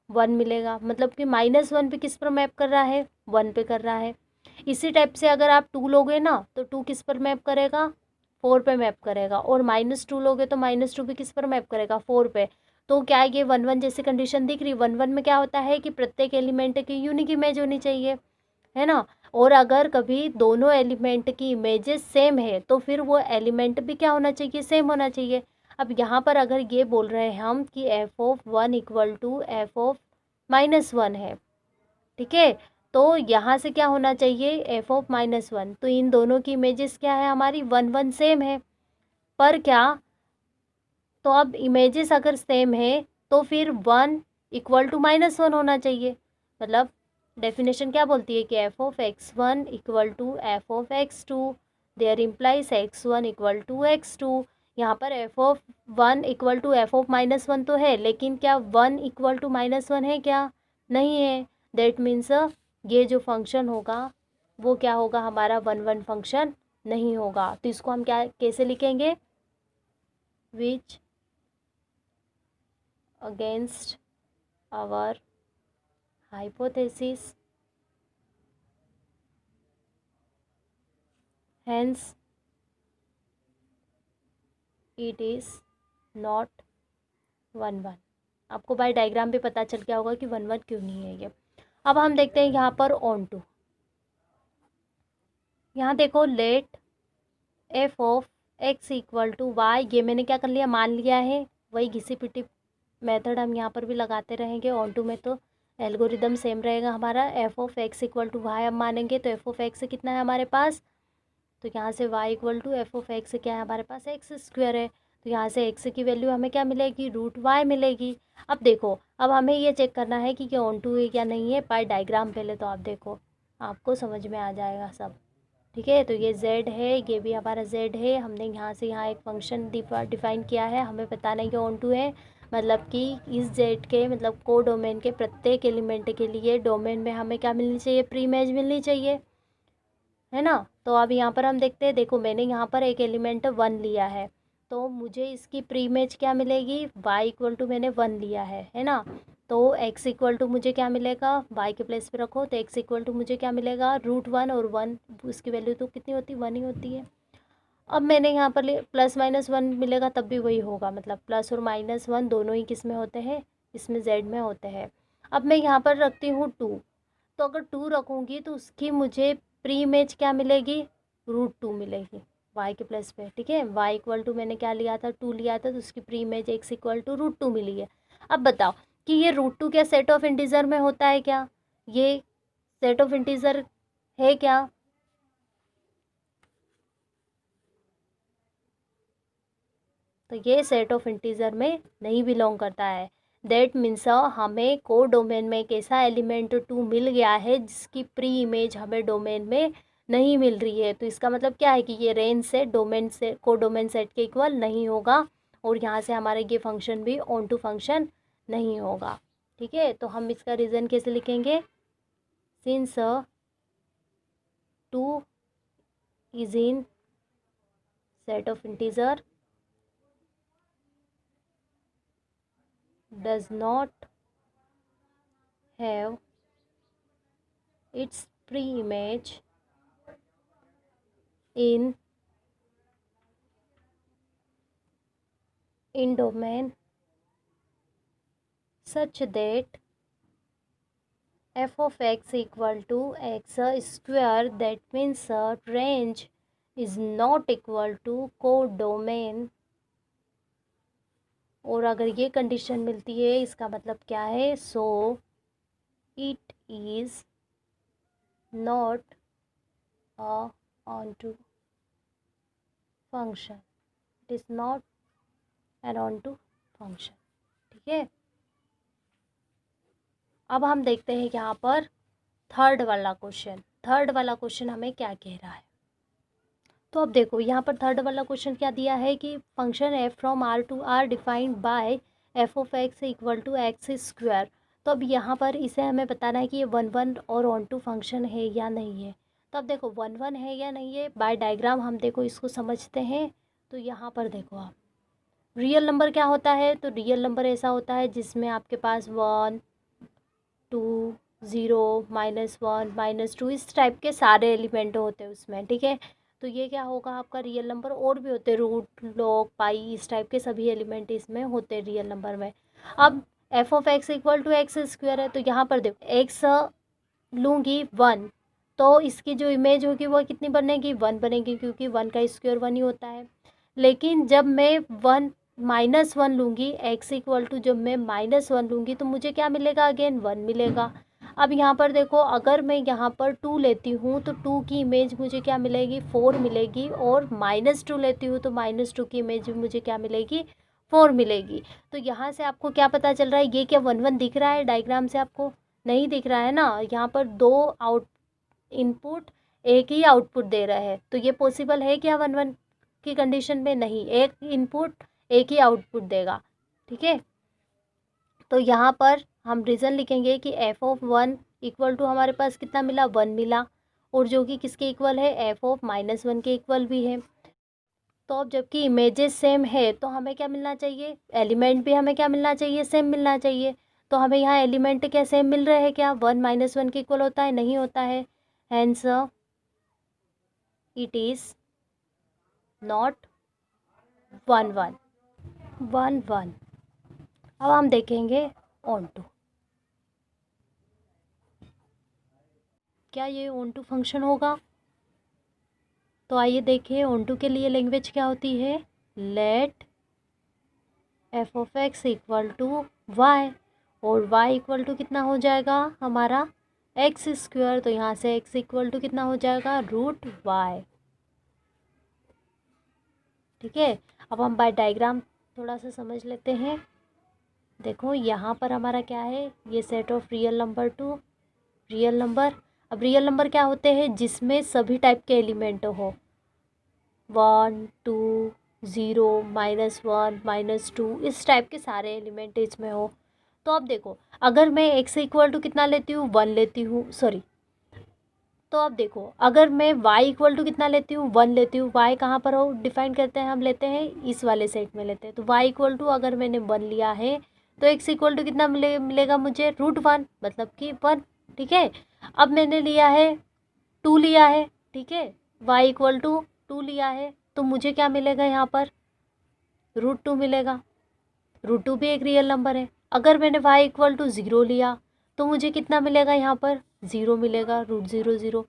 1 मिलेगा। मतलब कि -1 पे किस पर मैप कर रहा है, 1 पे कर रहा है। इसी टाइप से अगर आप 2 लोगे ना, तो 2 किस पर मैप करेगा, 4 पे मैप करेगा। और -2 लोगे तो -2 भी किस पर मैप करेगा, 4 पे। तो क्या ये 1 जैसी कंडीशन दिख रही। 1 में क्या होता है कि प्रत्येक एलिमेंट की यूनिक इमेज होनी चाहिए, है ना। और अगर कभी दोनों एलिमेंट की इमेजेस सेम है तो फिर वो एलिमेंट भी क्या होना चाहिए, सेम होना चाहिए। अब यहाँ पर अगर ये बोल रहे हैं हम कि f of 1 equal to f of -1 है, ठीक है, तो यहाँ से क्या होना चाहिए, एफ ऑफ -1। तो इन दोनों की इमेजेस क्या है हमारी, 1 सेम है। पर क्या, तो अब इमेजेस अगर सेम है तो फिर 1 इक्वल टू -1 होना चाहिए। मतलब डेफिनेशन क्या बोलती है कि f of x1 equal to f of x2, there implies x1 equal to x2। यहाँ पर f of 1 equal to f of -1 तो है, लेकिन क्या 1 इक्वल टू -1 है, क्या नहीं है। दैट मीन्स ये जो फंक्शन होगा वो क्या होगा, हमारा 1 फंक्शन नहीं होगा। तो इसको हम क्या कैसे लिखेंगे, विच against our hypothesis, hence it is not 1 आपको बाय डायग्राम पे पता चल गया होगा कि 1 क्यों नहीं है ये। अब हम देखते हैं यहाँ पर ऑन टू। यहाँ देखो let f of x equal to y, ये मैंने क्या कर लिया, मान लिया है। वही घिसी पिटी मेथड हम यहाँ पर भी लगाते रहेंगे। ऑन टू में तो एल्गोरिदम सेम रहेगा हमारा। F of x equal to y हम मानेंगे, तो एफ ऑफ एक्स कितना है हमारे पास, तो यहाँ से y equal to f of x क्या है हमारे पास, एक्स स्क्वायर है। तो यहाँ से एक्स की वैल्यू हमें क्या मिलेगी, √y मिलेगी। अब देखो, अब हमें ये चेक करना है कि ऑन टू है या नहीं है बाय डायग्राम। पहले तो आप देखो, आपको समझ में आ जाएगा सब, ठीक है। तो ये z है, ये भी हमारा z है। हमने यहाँ से यहाँ एक फंक्शन डिफाइन किया है, हमें बताना है कि ऑन टू है। मतलब कि इस z के मतलब को डोमेन के प्रत्येक एलिमेंट के लिए डोमेन में हमें क्या मिलनी चाहिए, प्री इमेज मिलनी चाहिए, है ना। तो अब यहाँ पर हम देखते हैं, देखो मैंने यहाँ पर एक एलिमेंट 1 लिया है, तो मुझे इसकी प्री इमेज क्या मिलेगी, y इक्वल टू मैंने 1 लिया है ना। तो x इक्वल टू मुझे क्या मिलेगा, y के प्लेस पे रखो, तो x इक्वल टू मुझे क्या मिलेगा, √1, और 1 उसकी वैल्यू तो कितनी होती है, 1 ही होती है। अब मैंने यहाँ पर प्लस माइनस वन मिलेगा तब भी वही होगा, मतलब प्लस और माइनस वन दोनों ही किस में होते हैं, इसमें जेड में होते हैं। अब मैं यहाँ पर रखती हूँ टू, तो अगर टू रखूँगी तो उसकी मुझे प्री इमेज क्या मिलेगी, √2 मिलेगी y के प्लस पे। ठीक है, y इक्वल टू मैंने क्या लिया था, 2 लिया था, तो उसकी pre image x equal to √2 मिली है। अब बताओ कि ये √2 क्या सेट ऑफ इंटीजर में होता है क्या, ये सेट ऑफ इंटीजर है क्या? तो ये सेट ऑफ इंटीजर में नहीं बिलोंग करता है। दैट मीन्स हमें को डोमेन में एक ऐसा एलिमेंट 2 मिल गया है जिसकी प्री इमेज हमें डोमेन में नहीं मिल रही है। तो इसका मतलब क्या है कि ये रेंज से डोमेन से को डोमेन सेट के इक्वल नहीं होगा, और यहाँ से हमारा ये फंक्शन भी ऑन टू फंक्शन नहीं होगा। ठीक है, तो हम इसका रीज़न कैसे लिखेंगे, since 2 is in set of integer does not have its pre-image in domain such that f of x equal to x square, that means range is not equal to codomain। और अगर ये condition मिलती है इसका मतलब क्या है, so it is not a onto function, it is not an onto function. ठीक है, अब हम देखते हैं यहाँ पर थर्ड वाला क्वेश्चन हमें क्या कह रहा है। तो अब देखो यहाँ पर थर्ड वाला क्वेश्चन क्या दिया है कि function f from r to r defined by f of x equal to x square. तो अब यहाँ पर इसे हमें बताना है कि ये 1 और ऑन टू फंक्शन है या नहीं है। तो अब देखो 1 है या नहीं है, बाय डायग्राम हम देखो इसको समझते हैं। तो यहाँ पर देखो आप, रियल नंबर क्या होता है, तो रियल नंबर ऐसा होता है जिसमें आपके पास 1 2 0 -1 -2 इस टाइप के सारे एलिमेंट होते हैं उसमें। ठीक है, तो ये क्या होगा आपका रियल नंबर। और भी होते हैं रूट लॉग पाई इस टाइप के सभी एलिमेंट इसमें होते हैं रियल नंबर में। अब f of x equal to x square है, तो यहाँ पर देखो x लूँगी 1, तो इसकी जो इमेज होगी वो कितनी बनेगी, 1 बनेगी, क्योंकि 1 का स्क्वायर 1 ही होता है। लेकिन जब मैं 1 -1 लूँगी, x इक्वल टू जब मैं -1 लूँगी तो मुझे क्या मिलेगा, अगेन 1 मिलेगा। अब यहाँ पर देखो अगर मैं यहाँ पर 2 लेती हूँ तो 2 की इमेज मुझे क्या मिलेगी, 4 मिलेगी, और -2 लेती हूँ तो -2 की इमेज भी मुझे क्या मिलेगी, 4 मिलेगी। तो यहाँ से आपको क्या पता चल रहा है, ये क्या 1 दिख रहा है डायग्राम से, आपको नहीं दिख रहा है ना। यहाँ पर 2 इनपुट एक ही आउटपुट दे रहा है, तो ये पॉसिबल है क्या 1 की कंडीशन में, नहीं, एक इनपुट एक ही आउटपुट देगा। ठीक है, तो यहाँ पर हम रीज़न लिखेंगे कि f ऑफ 1 इक्वल टू हमारे पास कितना मिला, 1 मिला, और जो कि किसके इक्वल है, f ऑफ -1 के इक्वल भी है। तो अब जबकि इमेजेस सेम है तो हमें क्या मिलना चाहिए, एलिमेंट भी हमें क्या मिलना चाहिए, सेम मिलना चाहिए। तो हमें यहाँ एलिमेंट क्या सेम मिल रहे हैं क्या, 1 -1 के इक्वल होता है, नहीं होता है, हैंस इट इज़ नॉट 1 1 1 1। अब हम देखेंगे ऑन टू, क्या ये ऑन टू फंक्शन होगा। तो आइए देखिए ऑन टू के लिए लैंग्वेज क्या होती है, let f of x equal to y, और y इक्वल टू कितना हो जाएगा हमारा एक्स स्क्वायर। तो यहाँ से x इक्वल टू कितना हो जाएगा, √y। ठीक है, अब हम बाय डायग्राम थोड़ा सा समझ लेते हैं। देखो यहाँ पर हमारा क्या है, ये set of real number two real number. अब रियल नंबर क्या होते हैं, जिसमें सभी टाइप के एलिमेंट हो, 1 2 0 -1 -2 इस टाइप के सारे एलिमेंट इसमें हो। तो अब देखो अगर मैं x इक्वल टू कितना लेती हूँ, 1 लेती हूँ, सॉरी। तो अब देखो अगर मैं y इक्वल टू कितना लेती हूँ, 1 लेती हूँ, y कहाँ पर हो डिफाइन करते हैं, हम लेते हैं इस वाले सेट में लेते हैं। तो y इक्वल टू अगर मैंने 1 लिया है तो x इक्वल टू कितना मिलेगा मुझे, √1, मतलब कि 1। ठीक है, अब मैंने लिया है 2 लिया है, ठीक है, y इक्वल टू 2 लिया है, तो मुझे क्या मिलेगा यहाँ पर, √2 मिलेगा। √2 भी एक रियल नंबर है। अगर मैंने y इक्वल टू 0 लिया तो मुझे कितना मिलेगा यहाँ पर, 0 मिलेगा, √0 0।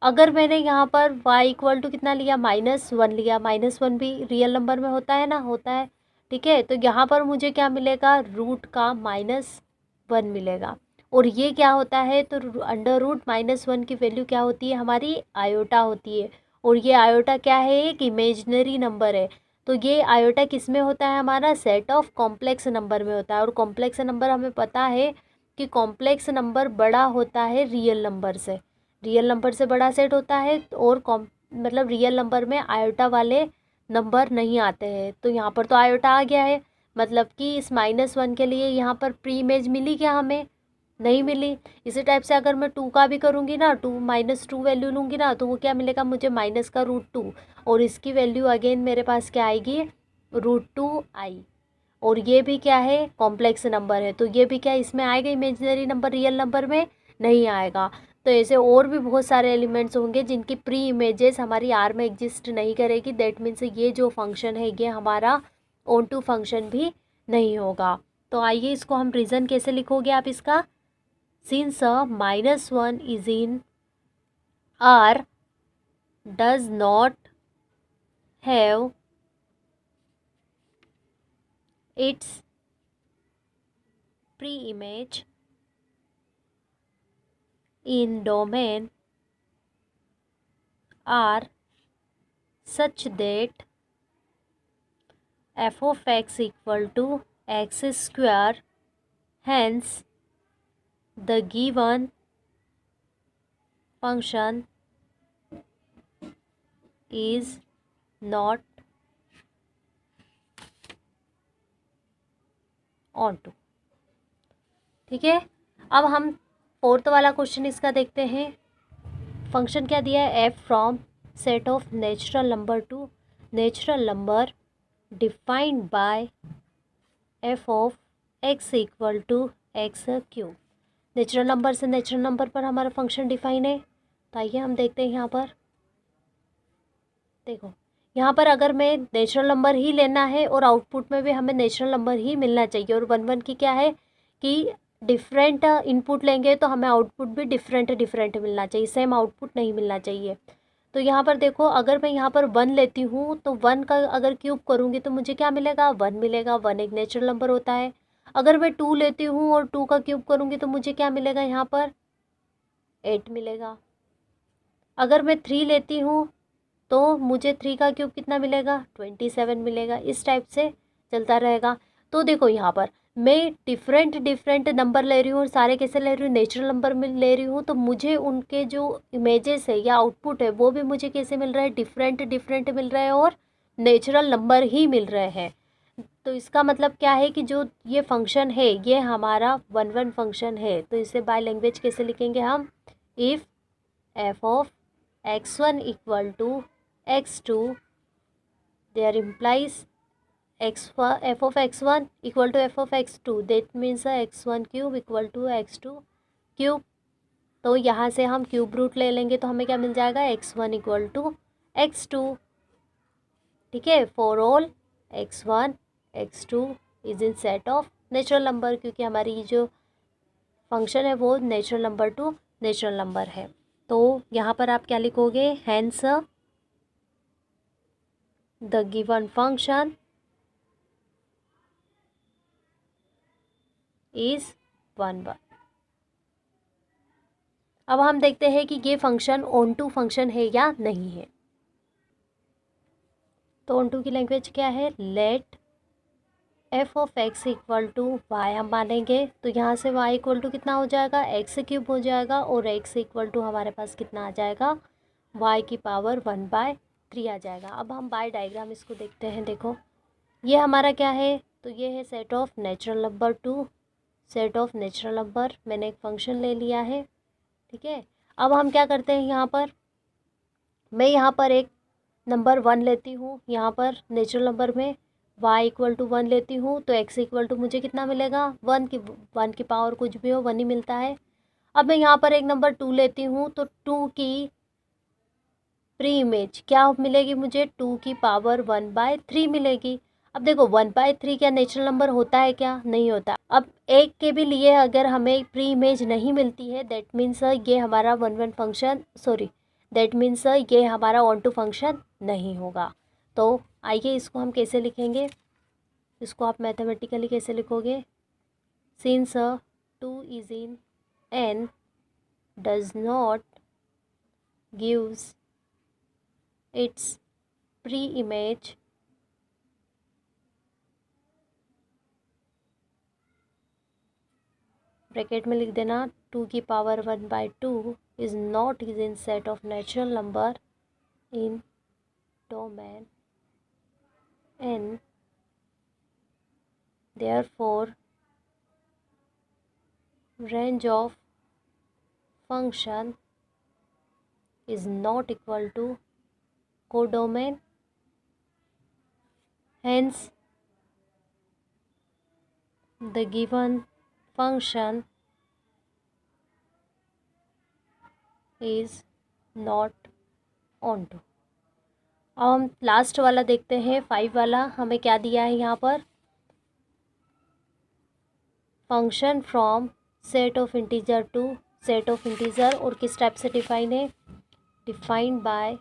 अगर मैंने यहाँ पर y इक्वल टू कितना लिया, -1 लिया, -1 भी रियल नंबर में होता है ना, होता है, ठीक है। तो यहाँ पर मुझे क्या मिलेगा, रूट का -1 मिलेगा। और ये क्या होता है, तो √-1 की वैल्यू क्या होती है हमारी, आयोटा होती है। और ये आयोटा क्या है, एक इमेजनरी नंबर है। तो ये आयोटा किस में होता है, हमारा सेट ऑफ कॉम्प्लेक्स नंबर में होता है। और कॉम्प्लेक्स नंबर हमें पता है कि कॉम्प्लेक्स नंबर बड़ा होता है रियल नंबर से, रियल नंबर से बड़ा सेट होता है। और मतलब रियल नंबर में आयोटा वाले नंबर नहीं आते हैं। तो यहाँ पर तो आयोटा आ गया है, मतलब कि इस -1 के लिए यहाँ पर प्री इमेज मिली क्या, हमें नहीं मिली। इसी टाइप से अगर मैं 2 का भी करूँगी ना, -2 वैल्यू लूँगी ना, तो वो क्या मिलेगा मुझे, माइनस का √2। और इसकी वैल्यू अगेन मेरे पास क्या आएगी, √2 आई। और ये भी क्या है, कॉम्प्लेक्स नंबर है। तो ये भी क्या इसमें आएगा, इमेजिनरी नंबर, रियल नंबर में नहीं आएगा। तो ऐसे और भी बहुत सारे एलिमेंट्स होंगे जिनकी प्री इमेजेस हमारी आर में एग्जिस्ट नहीं करेगी। दैट मीन्स ये जो फंक्शन है ये हमारा ऑन टू फंक्शन भी नहीं होगा। तो आइए इसको हम रीज़न कैसे लिखोगे आप इसका, since -1 is in R does not have it's pre image in domain R such that f of x equal to x square, hence the given function is not onto। ठीक है, अब हम फोर्थ वाला question इसका देखते हैं। Function क्या दिया है, f from set of natural number to natural number defined by f of x equal to x³। Natural number से नेचुरल नंबर पर हमारा फंक्शन डिफाइन है। तो आइए हम देखते हैं यहाँ पर, देखो यहाँ पर अगर मैं नेचुरल नंबर ही लेना है और आउटपुट में भी हमें नेचुरल नंबर ही मिलना चाहिए। और 1 1 की क्या है कि डिफरेंट इनपुट लेंगे तो हमें आउटपुट भी डिफरेंट मिलना चाहिए, सेम आउटपुट नहीं मिलना चाहिए। तो यहाँ पर देखो, अगर मैं यहाँ पर 1 लेती हूँ तो 1 का अगर क्यूब करूँगी तो मुझे क्या मिलेगा, 1 मिलेगा। 1 एक नेचुरल नंबर होता है। अगर मैं 2 लेती हूँ और 2 का क्यूब करूँगी तो मुझे क्या मिलेगा, यहाँ पर 8 मिलेगा। अगर मैं 3 लेती हूँ तो मुझे 3 का क्यूब कितना मिलेगा, 27 मिलेगा। इस टाइप से चलता रहेगा। तो देखो यहाँ पर मैं डिफरेंट नंबर ले रही हूँ और सारे कैसे ले रही हूँ, नेचुरल नंबर में ले रही हूँ। तो मुझे उनके जो इमेजेस है या आउटपुट है वो भी मुझे कैसे मिल रहा है, डिफरेंट मिल रहा है और नेचुरल नंबर ही मिल रहे हैं। तो इसका मतलब क्या है कि जो ये फंक्शन है ये हमारा 1 1 फंक्शन है। तो इसे बाय लैंग्वेज कैसे लिखेंगे हम, if f of x1 equal to x2 there implies f of x1 equal to f of x2, that means x1 cube equal to x2 cube। तो यहाँ से हम क्यूब रूट ले लेंगे तो हमें क्या मिल जाएगा, x1 इक्वल टू x2। ठीक है, for all x1 x2 is in set of natural number, क्योंकि हमारी जो फंक्शन है वो natural number to natural number है। तो यहाँ पर आप क्या लिखोगे, hence the given function is 1 1। अब हम देखते हैं कि ये फंक्शन ऑन टू फंक्शन है या नहीं है। तो ऑन टू की लैंग्वेज क्या है, let f of x equal to y हम मानेंगे। तो यहाँ से y इक्वल टू कितना हो जाएगा, x³ हो जाएगा। और x इक्वल टू हमारे पास कितना आ जाएगा, y की पावर 1/3 आ जाएगा। अब हम बाय डायग्राम इसको देखते हैं। देखो ये हमारा क्या है, तो ये है set of natural number to set of natural number. मैंने एक फंक्शन ले लिया है, ठीक है। अब हम क्या करते हैं, यहाँ पर मैं यहाँ पर एक नंबर 1 लेती हूँ, यहाँ पर नेचुरल नंबर में y इक्वल टू 1 लेती हूँ। तो x इक्वल टू मुझे कितना मिलेगा, 1 की पावर कुछ भी हो 1 ही मिलता है। अब मैं यहाँ पर एक नंबर 2 लेती हूँ तो 2 की प्री इमेज क्या मिलेगी मुझे, 2⁻⁴ मिलेगी। अब देखो 1/3 क्या नेचुरल नंबर होता है क्या, नहीं होता। अब एक के भी लिए अगर हमें प्री इमेज नहीं मिलती है, दैट मीन्स ये हमारा दैट मीन्स ये हमारा ऑन टू फंक्शन नहीं होगा। तो आइए इसको हम कैसे लिखेंगे, इसको आप मैथमेटिकली कैसे लिखोगे। Since 2 is in n does not gives its pre-image bracket में लिख देना 2⁻⁴ is not is in set of natural number in domain n, therefore range of function is not equal to codomain, hence the given function is not onto। अब हम last वाला देखते हैं, 5 वाला। हमें क्या दिया है यहाँ पर, function from set of integer to set of integer, और किस टाइप से डिफाइन है, defined by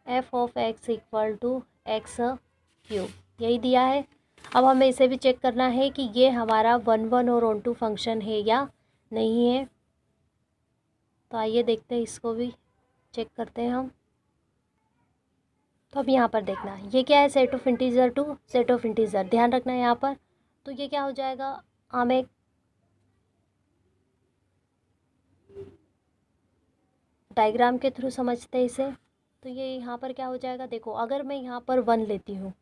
f of x equal to x³, यही दिया है। अब हमें इसे भी चेक करना है कि ये हमारा 1 और ऑन टू फंक्शन है या नहीं है। तो आइए देखते हैं, इसको भी चेक करते हैं हम। तो अब यहाँ पर देखना ये क्या है, set of integer to set of integer, ध्यान रखना है यहाँ पर। तो ये क्या हो जाएगा, हम एक डायग्राम के थ्रू समझते हैं इसे। तो ये यहाँ पर क्या हो जाएगा, देखो अगर मैं यहाँ पर 1 लेती हूँ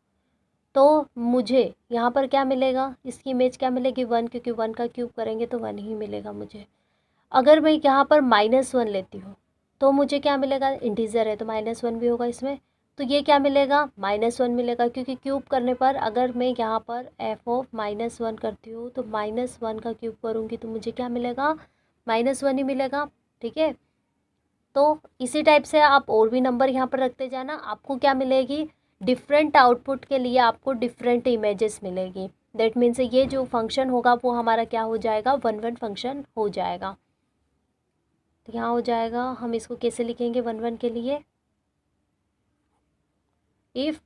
तो मुझे यहाँ पर क्या मिलेगा, इसकी इमेज क्या मिलेगी, 1, क्योंकि 1 का क्यूब करेंगे तो 1 ही मिलेगा मुझे। अगर मैं यहाँ पर -1 लेती हूँ तो मुझे क्या मिलेगा, इंटीजर है तो -1 भी होगा इसमें। तो ये क्या मिलेगा, -1 मिलेगा, क्योंकि क्यूब करने पर अगर मैं यहाँ पर f ऑफ -1 करती हूँ तो -1 का क्यूब करूँगी तो मुझे क्या मिलेगा, -1 ही मिलेगा। ठीक है, तो इसी टाइप से आप और भी नंबर यहाँ पर रखते जाना, आपको क्या मिलेगी, डिफरेंट आउटपुट के लिए आपको डिफरेंट इमेजेस मिलेगी। दैट मीन्स ये जो फंक्शन होगा वो हमारा क्या हो जाएगा, 1 फंक्शन हो जाएगा। तो यहाँ हो जाएगा, हम इसको कैसे लिखेंगे 1 के लिए, if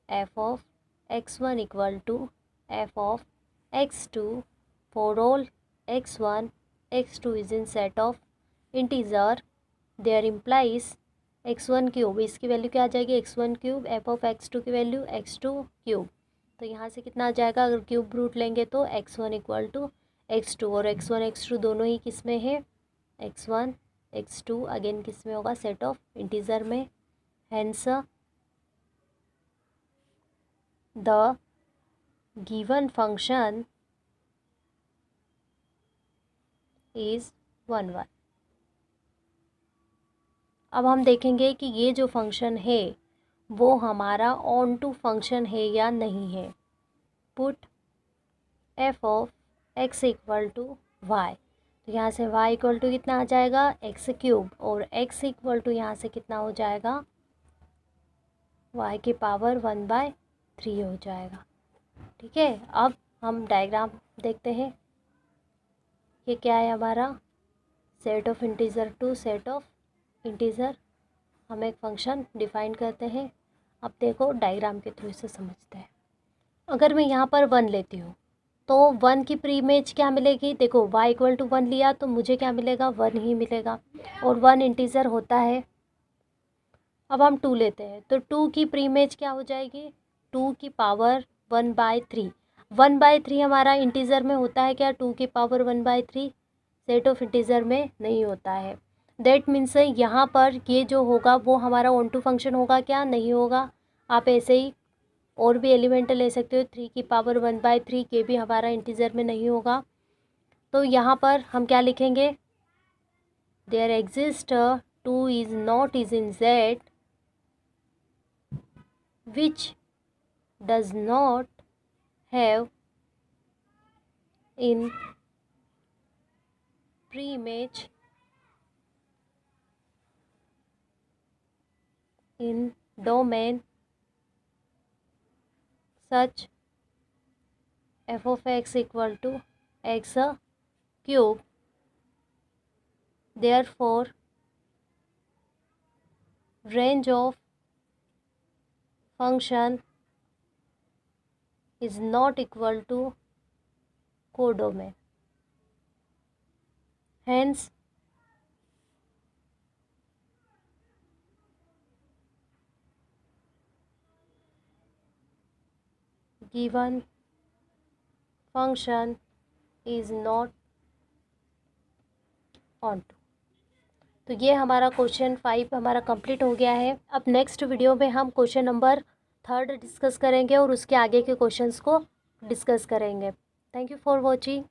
f of x1 equal to f of x2 for all x1 x2 is in set of integer, there implies x1³ इसकी वैल्यू क्या आ जाएगी, x1³ f ऑफ x2 की वैल्यू x2³। तो यहाँ से कितना आ जाएगा, अगर क्यूब रूट लेंगे तो x1 इक्वल टू x2, और x1 x2 दोनों ही किस में है, x1 x2 अगेन किस में होगा, सेट ऑफ इंटीजर में। Hence the given function is 1 अब हम देखेंगे कि ये जो फंक्शन है वो हमारा ऑन टू फंक्शन है या नहीं है। Put f of x equal to y, तो यहाँ से y इक्वल टू कितना आ जाएगा, x³ और x इक्वल टू यहाँ से कितना हो जाएगा, y की पावर 1/3 हो जाएगा। ठीक है, अब हम डायग्राम देखते हैं। ये क्या है हमारा, set of integer to set of integer, हम एक फंक्शन डिफाइन करते हैं। अब देखो डायग्राम के थ्रू इसे समझते हैं। अगर मैं यहाँ पर 1 लेती हूँ तो 1 की प्री इमेज क्या मिलेगी, देखो y इक्वल टू 1 लिया तो मुझे क्या मिलेगा, 1 ही मिलेगा, और 1 इंटीजर होता है। अब हम 2 लेते हैं तो 2 की प्री इमेज क्या हो जाएगी, 2 की पावर 1/3। 1/3 हमारा इंटीजर में होता है क्या, 2 की पावर 1/3 सेट ऑफ इंटीजर में नहीं होता है। दैट मीन्स यहाँ पर ये जो होगा वो हमारा ऑन टू फंक्शन होगा क्या, नहीं होगा। आप ऐसे ही और भी एलिमेंट ले सकते हो, 3 की पावर 1/3 के भी हमारा इंटीजर में नहीं होगा। तो यहाँ पर हम क्या लिखेंगे, there exist 2 is not is in z which does not have in pre image domain such f of x equal to x cube. Therefore, range of function is not equal to codomain. Hence, given function is not onto। तो ये हमारा question 5 हमारा complete हो गया है। अब next video में हम क्वेश्चन नंबर 3 डिस्कस करेंगे और उसके आगे के क्वेश्चंस को डिस्कस करेंगे। Thank you for watching.